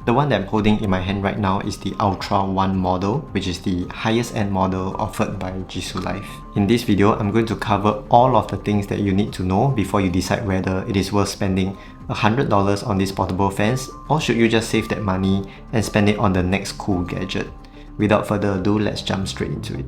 The one that I'm holding in my hand right now is the Ultra1 model, which is the highest end model offered by Jisulife. In this video, I'm going to cover all of the things that you need to know before you decide whether it is worth spending $100 on these portable fans, or should you just save that money and spend it on the next cool gadget. Without further ado, let's jump straight into it.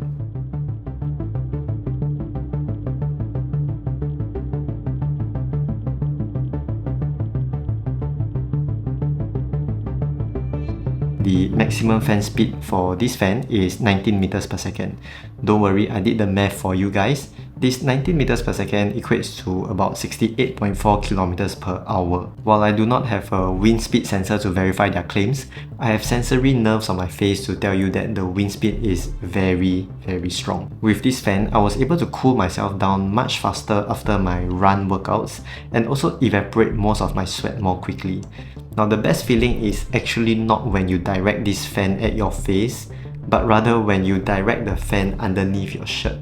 The maximum fan speed for this fan is 19 meters per second. Don't worry, I did the math for you guys. This 19 meters per second equates to about 68.4 kilometers per hour. While I do not have a wind speed sensor to verify their claims, I have sensory nerves on my face to tell you that the wind speed is very strong. With this fan, I was able to cool myself down much faster after my run workouts and also evaporate most of my sweat more quickly. Now, the best feeling is actually not when you direct this fan at your face, but rather when you direct the fan underneath your shirt.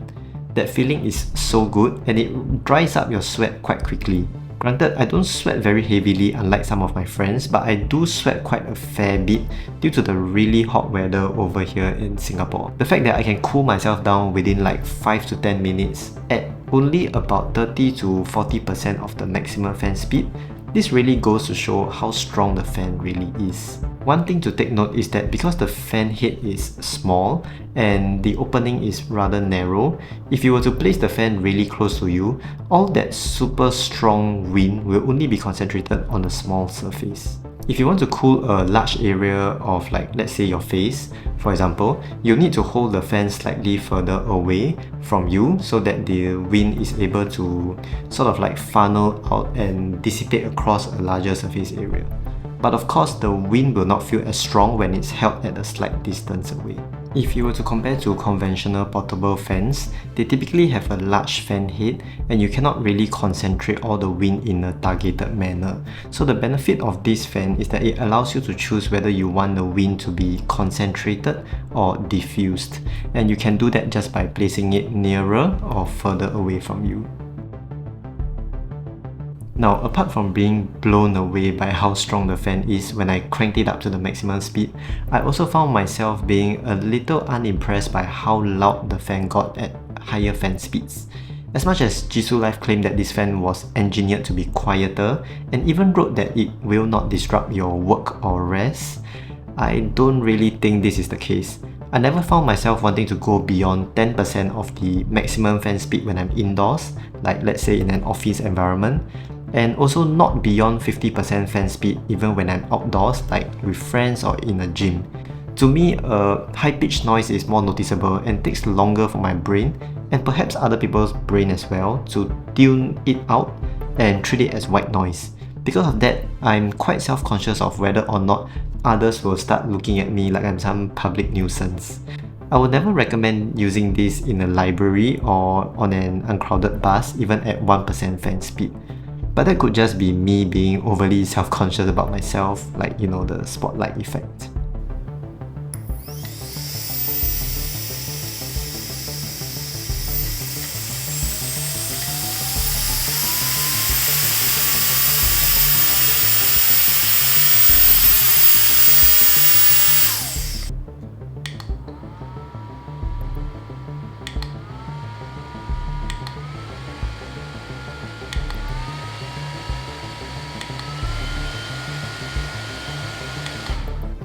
That feeling is so good and it dries up your sweat quite quickly. Granted, I don't sweat very heavily unlike some of my friends, but I do sweat quite a fair bit due to the really hot weather over here in Singapore. The fact that I can cool myself down within like 5 to 10 minutes at only about 30 to 40% of the maximum fan speed, this really goes to show how strong the fan really is. One thing to take note is that because the fan head is small and the opening is rather narrow, if you were to place the fan really close to you, all that super strong wind will only be concentrated on a small surface. If you want to cool a large area of, like, let's say your face, for example, you need to hold the fan slightly further away from you so that the wind is able to sort of like funnel out and dissipate across a larger surface area. But of course, the wind will not feel as strong when it's held at a slight distance away. If you were to compare to conventional portable fans, they typically have a large fan head and you cannot really concentrate all the wind in a targeted manner. So the benefit of this fan is that it allows you to choose whether you want the wind to be concentrated or diffused. And you can do that just by placing it nearer or further away from you. Now, apart from being blown away by how strong the fan is when I cranked it up to the maximum speed, I also found myself being a little unimpressed by how loud the fan got at higher fan speeds. As much as Jisulife claimed that this fan was engineered to be quieter and even wrote that it will not disrupt your work or rest, I don't really think this is the case. I never found myself wanting to go beyond 10% of the maximum fan speed when I'm indoors, like let's say in an office environment, and also not beyond 50% fan speed even when I'm outdoors, like with friends or in a gym. To me, a high-pitched noise is more noticeable and takes longer for my brain, and perhaps other people's brain as well, to tune it out and treat it as white noise. Because of that, I'm quite self-conscious of whether or not others will start looking at me like I'm some public nuisance. I would never recommend using this in a library or on an uncrowded bus even at 1% fan speed. But that could just be me being overly self-conscious about myself, like, you know, the spotlight effect.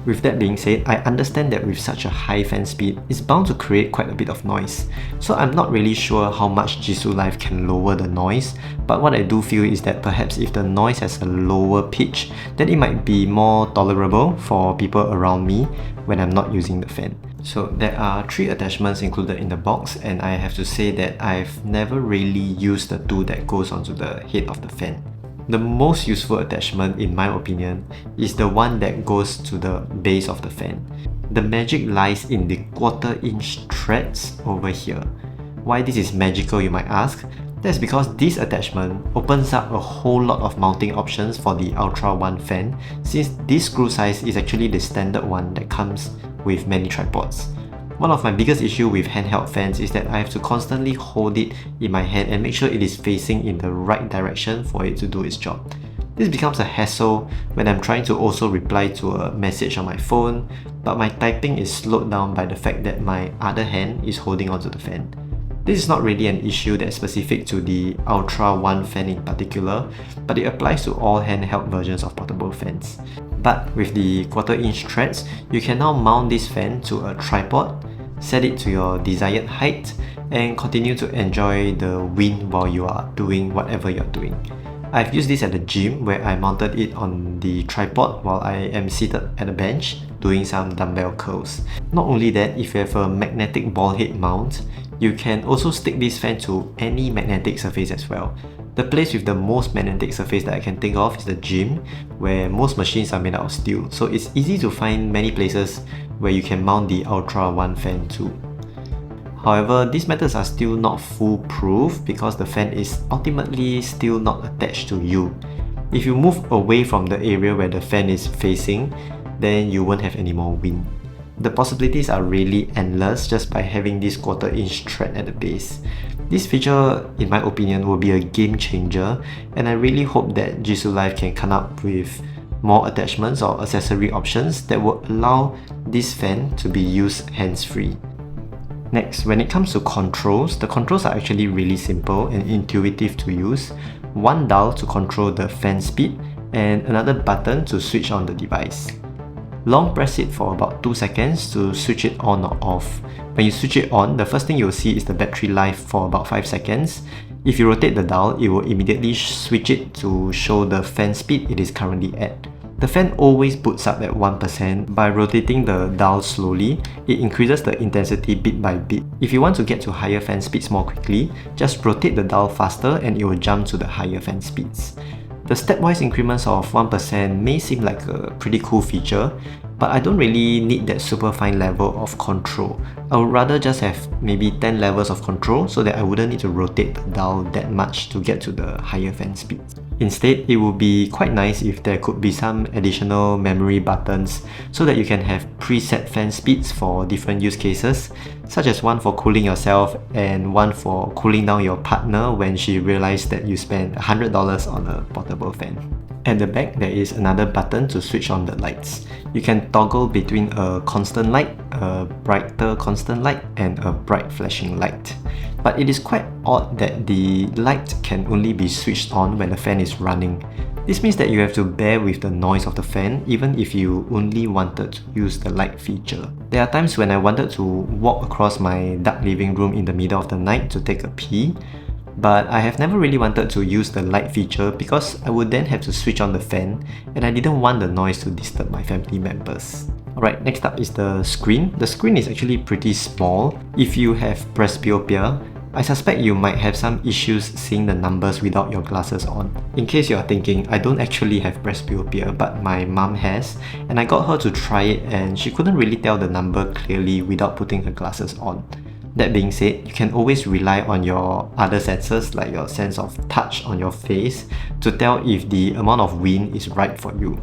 With that being said, I understand that with such a high fan speed, it's bound to create quite a bit of noise. So I'm not really sure how much Jisulife can lower the noise, but what I do feel is that perhaps if the noise has a lower pitch, then it might be more tolerable for people around me when I'm not using the fan. So there are 3 attachments included in the box, and I have to say that I've never really used the tool that goes onto the head of the fan. The most useful attachment, in my opinion, is the one that goes to the base of the fan. The magic lies in the 1/4 inch threads over here. Why this is magical, you might ask? That's because this attachment opens up a whole lot of mounting options for the Ultra1 fan, since this screw size is actually the standard one that comes with many tripods. One of my biggest issues with handheld fans is that I have to constantly hold it in my hand and make sure it is facing in the right direction for it to do its job. This becomes a hassle when I'm trying to also reply to a message on my phone, but my typing is slowed down by the fact that my other hand is holding onto the fan. This is not really an issue that's specific to the Ultra1 fan in particular, but it applies to all handheld versions of portable fans. But with the 1/4 inch threads, you can now mount this fan to a tripod, set it to your desired height, and continue to enjoy the wind while you are doing whatever you're doing. I've used this at the gym where I mounted it on the tripod while I am seated at a bench doing some dumbbell curls. Not only that, if you have a magnetic ball head mount, you can also stick this fan to any magnetic surface as well. The place with the most magnetic surface that I can think of is the gym, where most machines are made out of steel, so it's easy to find many places where you can mount the Ultra1 fan too. However, these methods are still not foolproof because the fan is ultimately still not attached to you. If you move away from the area where the fan is facing, then you won't have any more wind. The possibilities are really endless just by having this 1/4 inch thread at the base. This feature, in my opinion, will be a game changer, and I really hope that Jisulife can come up with more attachments or accessory options that will allow this fan to be used hands-free. Next, when it comes to controls, the controls are actually really simple and intuitive to use. One dial to control the fan speed and another button to switch on the device. Long press it for about 2 seconds to switch it on or off. When you switch it on, the first thing you'll see is the battery life for about 5 seconds. If you rotate the dial, it will immediately switch it to show the fan speed it is currently at. The fan always boots up at 1%. By rotating the dial slowly, it increases the intensity bit by bit. If you want to get to higher fan speeds more quickly, just rotate the dial faster and it will jump to the higher fan speeds. The stepwise increments of 1% may seem like a pretty cool feature, but I don't really need that super fine level of control. I would rather just have maybe 10 levels of control so that I wouldn't need to rotate the dial that much to get to the higher fan speeds. Instead, it would be quite nice if there could be some additional memory buttons so that you can have preset fan speeds for different use cases, such as one for cooling yourself and one for cooling down your partner when she realized that you spent $100 on a portable fan. At the back, there is another button to switch on the lights. You can toggle between a constant light, a brighter constant light, and a bright flashing light. But it is quite odd that the light can only be switched on when the fan is running. This means that you have to bear with the noise of the fan even if you only wanted to use the light feature. There are times when I wanted to walk across my dark living room in the middle of the night to take a pee, but I have never really wanted to use the light feature because I would then have to switch on the fan and I didn't want the noise to disturb my family members. Alright, next up is the screen. The screen is actually pretty small. If you have presbyopia, I suspect you might have some issues seeing the numbers without your glasses on. In case you are thinking, I don't actually have presbyopia, but my mum has, and I got her to try it and she couldn't really tell the number clearly without putting her glasses on. That being said, you can always rely on your other senses like your sense of touch on your face to tell if the amount of wind is right for you.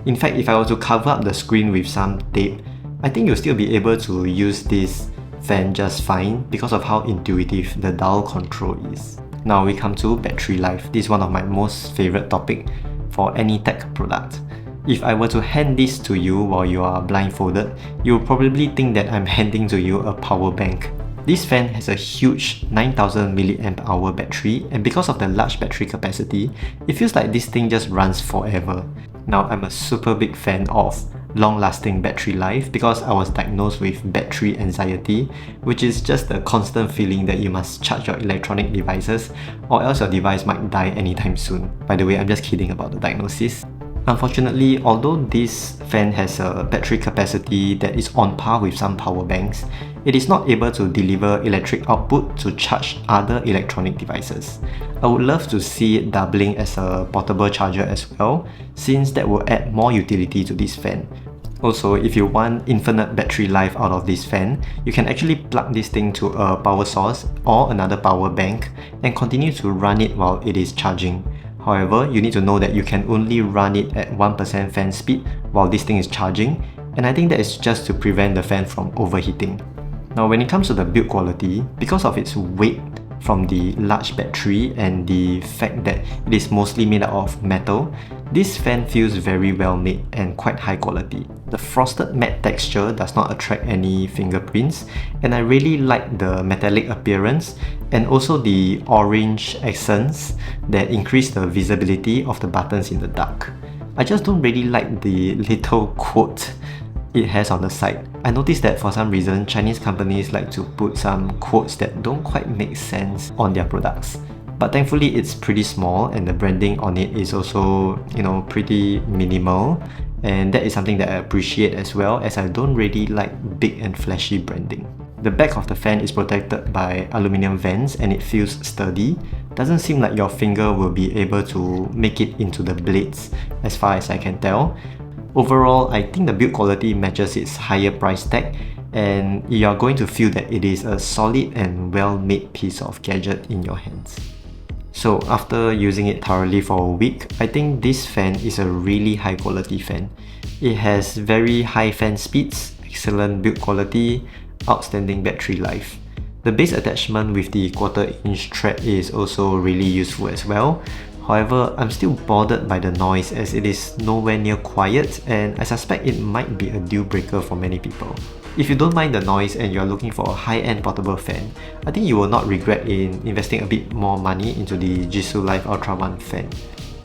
In fact, if I were to cover up the screen with some tape, I think you'll still be able to use this fan just fine because of how intuitive the dial control is. Now we come to battery life. This is one of my most favorite topic for any tech product. If I were to hand this to you while you are blindfolded, you'll probably think that I'm handing to you a power bank. This fan has a huge 9000 mAh battery, and because of the large battery capacity, it feels like this thing just runs forever. Now, I'm a super big fan of long-lasting battery life because I was diagnosed with battery anxiety, which is just the constant feeling that you must charge your electronic devices or else your device might die anytime soon. By the way, I'm just kidding about the diagnosis. Unfortunately, although this fan has a battery capacity that is on par with some power banks, it is not able to deliver electric output to charge other electronic devices. I would love to see it doubling as a portable charger as well, since that will add more utility to this fan. Also, if you want infinite battery life out of this fan, you can actually plug this thing to a power source or another power bank and continue to run it while it is charging. However, you need to know that you can only run it at 1% fan speed while this thing is charging, and I think that is just to prevent the fan from overheating. Now, when it comes to the build quality, because of its weight from the large battery and the fact that it is mostly made out of metal, This fan feels very well made and quite high quality. The frosted matte texture does not attract any fingerprints, and I really like the metallic appearance and also the orange accents that increase the visibility of the buttons in the dark. I just don't really like the little quote it has on the side. I noticed that for some reason, Chinese companies like to put some quotes that don't quite make sense on their products. But thankfully it's pretty small and the branding on it is also, pretty minimal, and that is something that I appreciate as well, as I don't really like big and flashy branding. The back of the fan is protected by aluminium vents and it feels sturdy. Doesn't seem like your finger will be able to make it into the blades as far as I can tell. Overall, I think the build quality matches its higher price tag, and you're going to feel that it is a solid and well-made piece of gadget in your hands. So after using it thoroughly for a week, I think this fan is a really high quality fan. It has very high fan speeds, excellent build quality, outstanding battery life. The base attachment with the 1/4 inch thread is also really useful as well. However, I'm still bothered by the noise as it is nowhere near quiet, and I suspect it might be a deal breaker for many people. If you don't mind the noise and you're looking for a high-end portable fan, I think you will not regret in investing a bit more money into the Jisulife Ultra1 fan.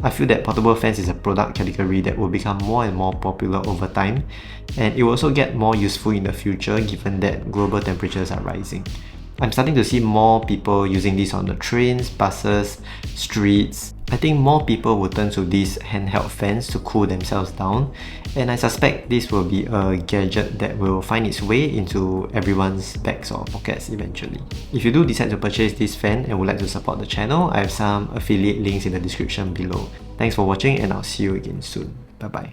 I feel that portable fans is a product category that will become more and more popular over time, and it will also get more useful in the future given that global temperatures are rising. I'm starting to see more people using this on the trains, buses, streets. I think more people will turn to these handheld fans to cool themselves down, and I suspect this will be a gadget that will find its way into everyone's bags or pockets eventually. If you do decide to purchase this fan and would like to support the channel, I have some affiliate links in the description below. Thanks for watching and I'll see you again soon. Bye bye.